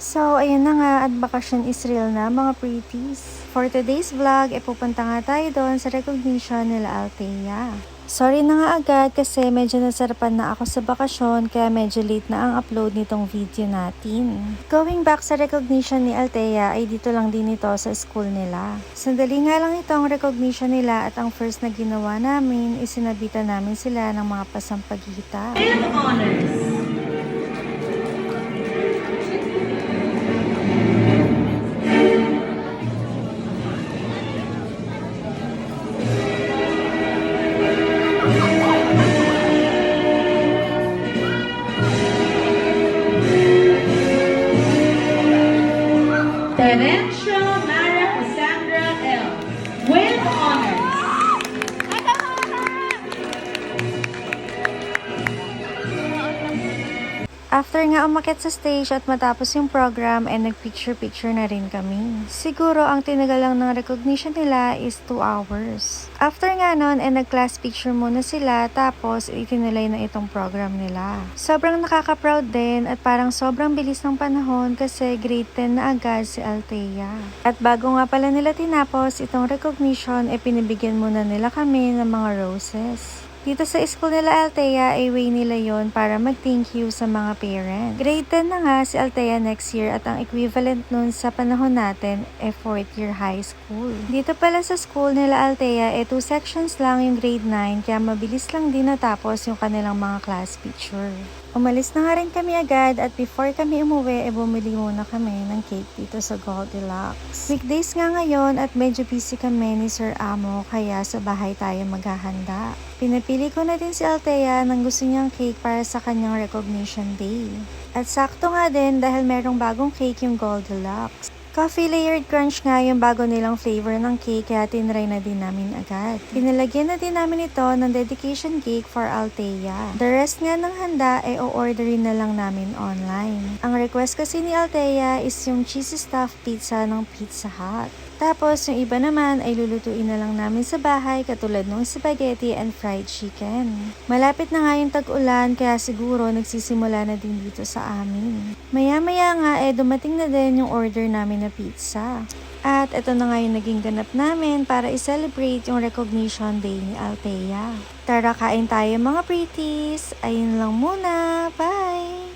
So, ayun na nga at bakasyon is real na mga pretties. For today's vlog, pupunta nga tayo doon sa recognition nila Althea. Sorry na nga agad kasi medyo nasarapan na ako sa bakasyon kaya medyo late na ang upload nitong video natin. Going back sa recognition ni Althea ay dito lang din ito sa school nila. Sandali nga lang itong recognition nila at ang first na ginawa namin is sinabitan namin sila ng mga pasampagita. Honors. Terencio Mara Cassandra L. with honors. After nga umakyat sa stage at matapos yung program ay nagpicture-picture na rin kami. Siguro ang tinagal lang ng recognition nila is 2 hours. After nga nun ay nag-class picture muna sila tapos itinuloy na itong program nila. Sobrang nakaka-proud din at parang sobrang bilis ng panahon kasi grade 10 na agad si Althea. At bago nga pala nila tinapos itong recognition ay pinibigyan muna nila kami ng mga roses. Dito sa school nila Althea ay way nila yon para mag-thank you sa mga parents. Grade 10 na nga si Althea next year at ang equivalent nun sa panahon natin ay 4th year high school. Dito pala sa school nila Althea ay 2 sections lang yung grade 9 kaya mabilis lang din natapos yung kanilang mga class picture. Umalis na nga rin kami agad at before kami umuwi bumili muna kami ng cake dito sa Goldilocks. Weekdays nga ngayon at medyo busy kami ni Sir Amo kaya sa bahay tayo maghahanda. Pinapili ko na din si Althea ng gusto niyang cake para sa kanyang recognition day. At sakto nga din dahil merong bagong cake yung Goldilocks. Coffee layered crunch nga yung bago nilang flavor ng cake kaya tinry na din namin agad. Pinalagyan na din namin ito ng dedication cake for Althea. The rest nga ng handa ay o-orderin na lang namin online. Ang request kasi ni Althea is yung cheesy stuffed pizza ng Pizza Hut. Tapos yung iba naman ay lulutuin na lang namin sa bahay katulad ng spaghetti and fried chicken. Malapit na nga yung tag-ulan kaya siguro nagsisimula na din dito sa amin. Maya-maya nga dumating na din yung order namin na pizza. At ito na nga yung naging ganap namin para i-celebrate yung recognition day ni Althea. Tara kain tayo mga pretties! Ayun lang muna! Bye!